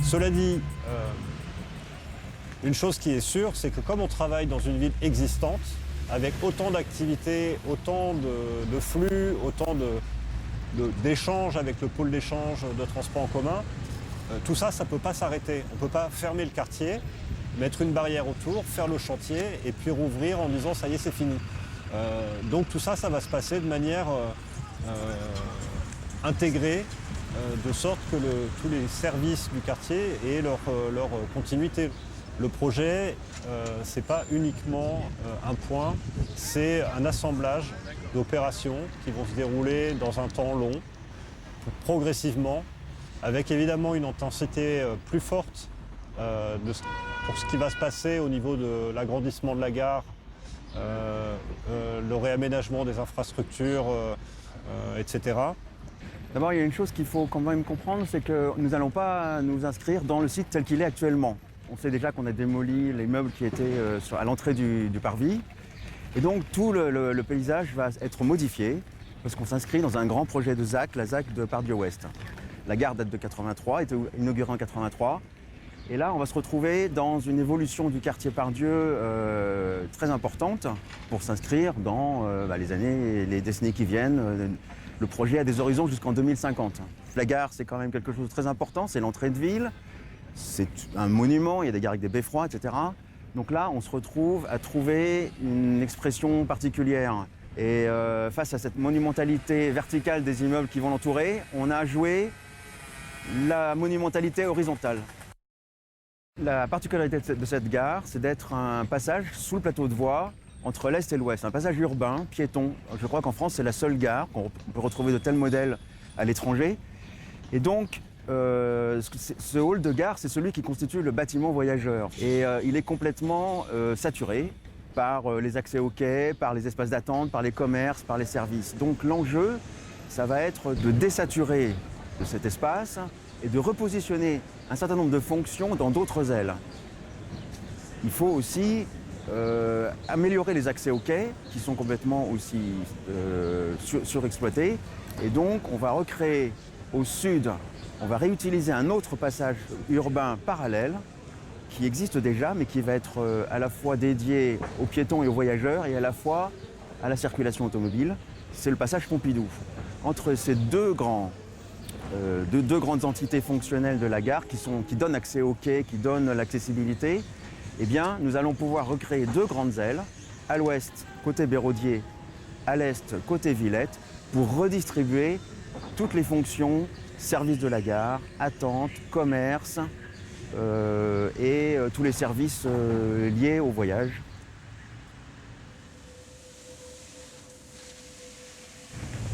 Cela dit, une chose qui est sûre, c'est que comme on travaille dans une ville existante, avec autant d'activités, autant de flux, autant d'échanges avec le pôle d'échange de transport en commun, tout ça, ça ne peut pas s'arrêter. On ne peut pas fermer le quartier, mettre une barrière autour, faire le chantier et puis rouvrir en disant « ça y est, c'est fini ». Donc tout ça, ça va se passer de manière intégrée, de sorte que tous les services du quartier aient leur continuité. Le projet, ce n'est pas uniquement un point, c'est un assemblage d'opérations qui vont se dérouler dans un temps long, progressivement, avec évidemment une intensité plus forte pour ce qui va se passer au niveau de l'agrandissement de la gare, le réaménagement des infrastructures, etc. D'abord, il y a une chose qu'il faut quand même comprendre, c'est que nous n'allons pas nous inscrire dans le site tel qu'il est actuellement. On sait déjà qu'on a démoli les meubles qui étaient à l'entrée du parvis. Et donc tout le paysage va être modifié parce qu'on s'inscrit dans un grand projet de ZAC, la ZAC de Part-Dieu-Ouest. La gare date de 83, était inaugurée en 83. Et là, on va se retrouver dans une évolution du quartier Part-Dieu très importante pour s'inscrire dans les années et les décennies qui viennent. Le projet a des horizons jusqu'en 2050. La gare, c'est quand même quelque chose de très important, c'est l'entrée de ville. C'est un monument, il y a des gares avec des beffrois, etc. Donc là, on se retrouve à trouver une expression particulière. Et face à cette monumentalité verticale des immeubles qui vont l'entourer, on a joué la monumentalité horizontale. La particularité de cette gare, c'est d'être un passage sous le plateau de voie entre l'Est et l'Ouest. Un passage urbain, piéton. Je crois qu'en France, c'est la seule gare, qu'on peut retrouver de tels modèles à l'étranger. Et donc, ce hall de gare, c'est celui qui constitue le bâtiment voyageur. Et il est complètement saturé par les accès aux quais, par les espaces d'attente, par les commerces, par les services. Donc l'enjeu, ça va être de désaturer de cet espace et de repositionner un certain nombre de fonctions dans d'autres ailes. Il faut aussi améliorer les accès aux quais, qui sont complètement aussi surexploités. Et donc, on va recréer au sud, on va réutiliser un autre passage urbain parallèle qui existe déjà, mais qui va être à la fois dédié aux piétons et aux voyageurs et à la fois à la circulation automobile. C'est le passage Pompidou. Entre ces deux grandes entités fonctionnelles de la gare qui donnent accès aux quais, qui donnent l'accessibilité, eh bien, nous allons pouvoir recréer deux grandes ailes, à l'ouest, côté Béraudier, à l'est, côté Villette, pour redistribuer toutes les fonctions, services de la gare, attente, commerce et tous les services liés au voyage.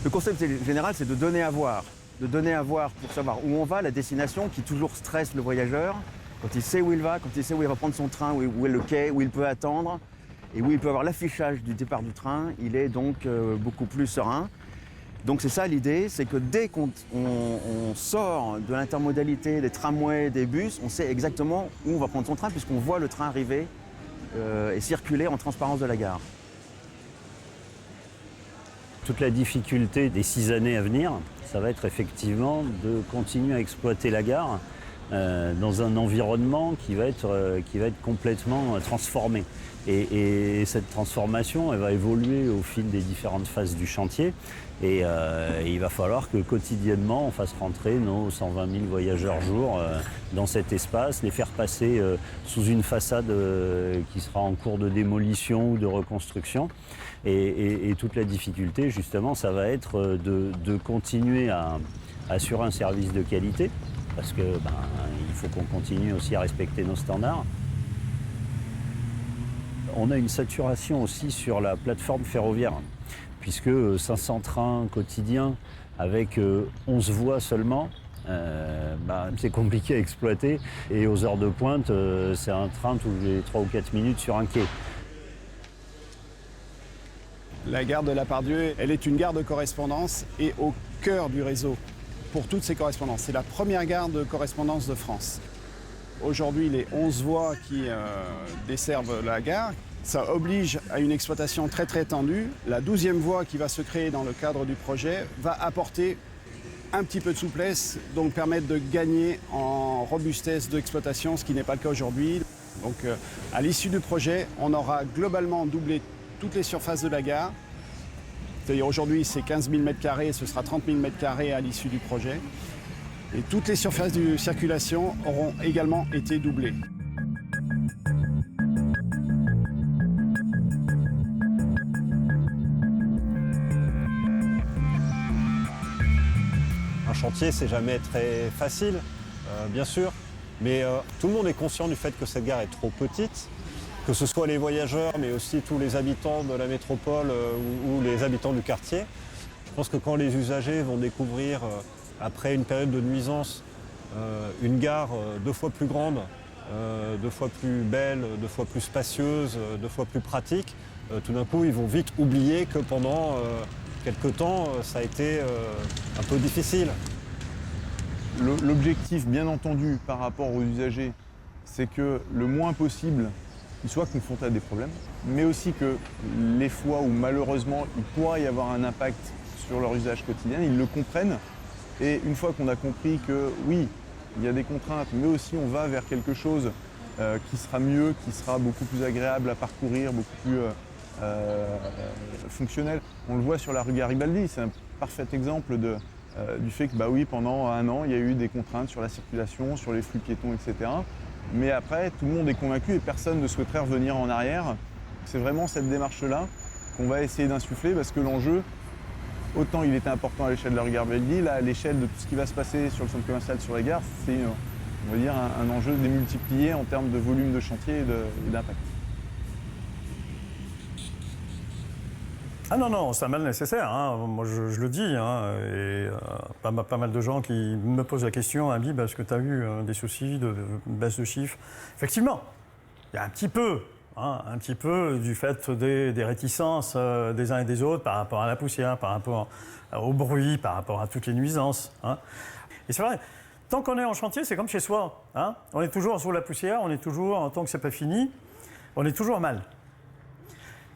Le concept général, c'est de donner à voir. De donner à voir pour savoir où on va, la destination qui toujours stresse le voyageur. Quand il sait où il va, quand il sait où il va prendre son train, où est le quai, où il peut attendre et où il peut avoir l'affichage du départ du train, il est donc beaucoup plus serein. Donc c'est ça l'idée, c'est que dès qu'on sort de l'intermodalité des tramways, des bus, on sait exactement où on va prendre son train puisqu'on voit le train arriver et circuler en transparence de la gare. Toute la difficulté des 6 années à venir, ça va être effectivement de continuer à exploiter la gare dans un environnement qui va être complètement transformé. Et cette transformation, elle va évoluer au fil des différentes phases du chantier. Et il va falloir que quotidiennement, on fasse rentrer nos 120 000 voyageurs jour dans cet espace, les faire passer sous une façade qui sera en cours de démolition ou de reconstruction. Et toute la difficulté, justement, ça va être de continuer à assurer un service de qualité, parce que il faut qu'on continue aussi à respecter nos standards. On a une saturation aussi sur la plateforme ferroviaire, puisque 500 trains quotidiens avec 11 voies seulement, c'est compliqué à exploiter. Et aux heures de pointe, c'est un train tous les 3 ou 4 minutes sur un quai. La gare de la Part-Dieu, elle est une gare de correspondance et au cœur du réseau pour toutes ces correspondances. C'est la première gare de correspondance de France. Aujourd'hui, les 11 voies qui desservent la gare, ça oblige à une exploitation très très tendue. La 12e voie qui va se créer dans le cadre du projet va apporter un petit peu de souplesse, donc permettre de gagner en robustesse d'exploitation, ce qui n'est pas le cas aujourd'hui. Donc à l'issue du projet, on aura globalement doublé toutes les surfaces de la gare. C'est-à-dire aujourd'hui c'est 15 000 m², ce sera 30 000 m² à l'issue du projet. Et toutes les surfaces de circulation auront également été doublées. chantier, c'est jamais très facile, bien sûr, mais tout le monde est conscient du fait que cette gare est trop petite, que ce soit les voyageurs, mais aussi tous les habitants de la métropole ou les habitants du quartier. Je pense que quand les usagers vont découvrir, après une période de nuisance, une gare 2 fois plus grande, 2 fois plus belle, 2 fois plus spacieuse, 2 fois plus pratique, tout d'un coup, ils vont vite oublier que pendant quelque temps, ça a été un peu difficile. L'objectif, bien entendu, par rapport aux usagers, c'est que le moins possible, ils soient confrontés à des problèmes, mais aussi que les fois où malheureusement il pourra y avoir un impact sur leur usage quotidien, ils le comprennent. Et une fois qu'on a compris que oui, il y a des contraintes, mais aussi on va vers quelque chose qui sera mieux, qui sera beaucoup plus agréable à parcourir, beaucoup plus fonctionnel. On le voit sur la rue Garibaldi, c'est un parfait exemple du fait que bah oui, pendant 1 an, il y a eu des contraintes sur la circulation, sur les flux piétons, etc. Mais après, tout le monde est convaincu et personne ne souhaiterait revenir en arrière. C'est vraiment cette démarche-là qu'on va essayer d'insuffler parce que l'enjeu, autant il était important à l'échelle de la rue Garibaldi, là, à l'échelle de tout ce qui va se passer sur le centre commercial, sur les gares, c'est, on va dire, un enjeu démultiplié en termes de volume de chantier et d'impact. Ah non, c'est un mal nécessaire, hein. Moi je le dis, hein, et pas mal de gens qui me posent la question, Habib, est-ce que tu as eu des soucis de baisse de chiffres? Effectivement, il y a un petit peu du fait des réticences des uns et des autres par rapport à la poussière, par rapport au bruit, par rapport à toutes les nuisances. Hein. Et c'est vrai, tant qu'on est en chantier, c'est comme chez soi. Hein. On est toujours sous la poussière, on est toujours, tant que c'est pas fini, on est toujours mal.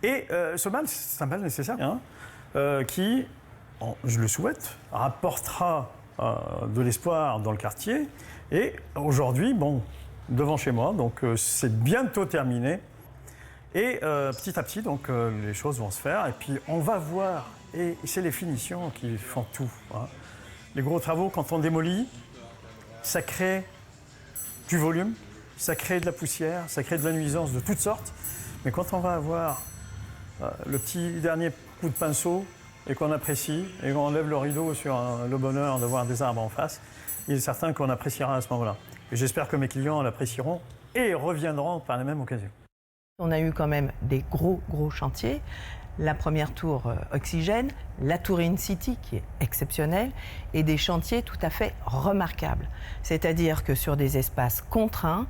Et ce mal, c'est un mal nécessaire hein, qui, je le souhaite, rapportera de l'espoir dans le quartier. Et aujourd'hui, bon, devant chez moi, donc c'est bientôt terminé. Et petit à petit, donc les choses vont se faire. Et puis on va voir, et c'est les finitions qui font tout. Hein. Les gros travaux, quand on démolit, ça crée du volume, ça crée de la poussière, ça crée de la nuisance de toutes sortes. Mais quand on va avoir le petit dernier coup de pinceau et qu'on apprécie et qu'on lève le rideau sur le bonheur de voir des arbres en face, il est certain qu'on appréciera à ce moment-là. Et j'espère que mes clients l'apprécieront et reviendront par la même occasion. On a eu quand même des gros chantiers. La première tour Oxygène, la tour InCity qui est exceptionnelle et des chantiers tout à fait remarquables. C'est-à-dire que sur des espaces contraints,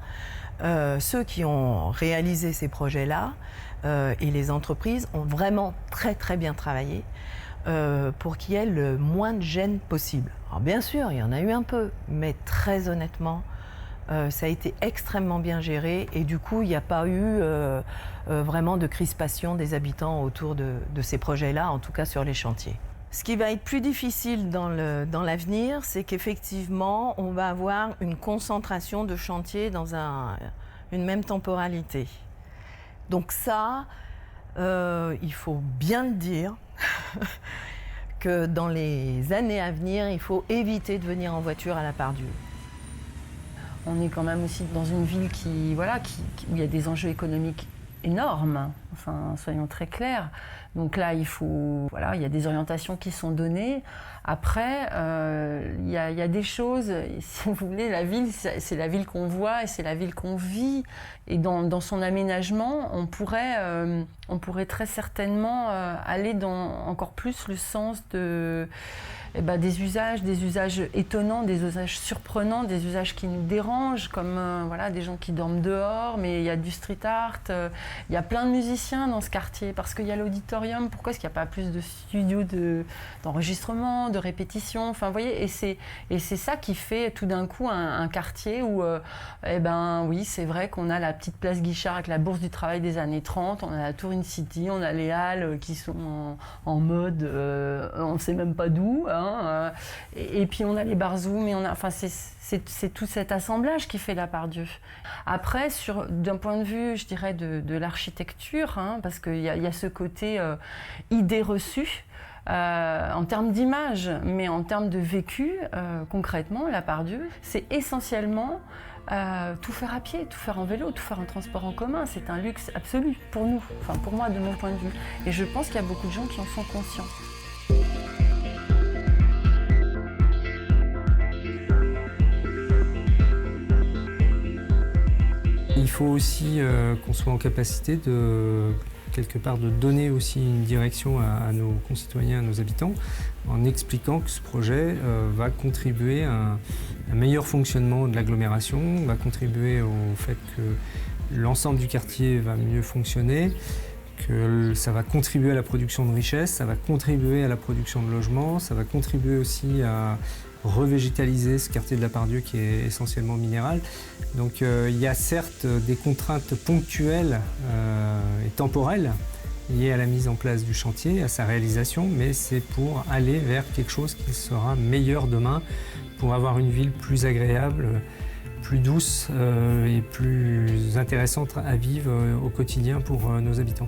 ceux qui ont réalisé ces projets-là et les entreprises ont vraiment très bien travaillé pour qu'il y ait le moins de gêne possible. Alors bien sûr, il y en a eu un peu, mais très honnêtement, ça a été extrêmement bien géré et du coup, il n'y a pas eu vraiment de crispation des habitants autour de ces projets-là, en tout cas sur les chantiers. Ce qui va être plus difficile dans l'avenir, c'est qu'effectivement, on va avoir une concentration de chantiers dans une même temporalité. Donc ça, il faut bien le dire, que dans les années à venir, il faut éviter de venir en voiture à la Part-Dieu. On est quand même aussi dans une ville où il y a des enjeux économiques énormes, enfin, soyons très clairs. Donc là, il y a des orientations qui sont données. Après, il y a des choses, si vous voulez, la ville, c'est la ville qu'on voit et c'est la ville qu'on vit. Et dans son aménagement, on pourrait très certainement aller dans encore plus le sens des usages étonnants, des usages surprenants, des usages qui nous dérangent, comme des gens qui dorment dehors, mais il y a du street art, il y a plein de musiciens dans ce quartier, parce qu'il y a l'auditorium. Pourquoi est-ce qu'il n'y a pas plus de studios d'enregistrement, de répétition, enfin, vous voyez, et c'est ça qui fait tout d'un coup un quartier où, oui, c'est vrai qu'on a la petite place Guichard avec la Bourse du Travail des années 30, on a la Tour InCity, on a les halles qui sont en mode, on ne sait même pas d'où, hein, et puis on a les bars Zoom, et c'est tout cet assemblage qui fait la Part-Dieu. Après, d'un point de vue, je dirais, de l'architecture, hein, parce qu'il y a ce côté idée reçue, en termes d'image, mais en termes de vécu, concrètement, la Part-Dieu, c'est essentiellement tout faire à pied, tout faire en vélo, tout faire en transport en commun. C'est un luxe absolu pour nous, enfin pour moi, de mon point de vue. Et je pense qu'il y a beaucoup de gens qui en sont conscients. Il faut aussi qu'on soit en capacité de, quelque part, de donner aussi une direction à nos concitoyens, à nos habitants, en expliquant que ce projet va contribuer à un meilleur fonctionnement de l'agglomération, va contribuer au fait que l'ensemble du quartier va mieux fonctionner, que ça va contribuer à la production de richesses, ça va contribuer à la production de logements, ça va contribuer aussi à revégétaliser ce quartier de la Part-Dieu qui est essentiellement minéral. Donc il y a certes des contraintes ponctuelles et temporelles liées à la mise en place du chantier, à sa réalisation, mais c'est pour aller vers quelque chose qui sera meilleur demain, pour avoir une ville plus agréable, plus douce et plus intéressante à vivre au quotidien pour nos habitants.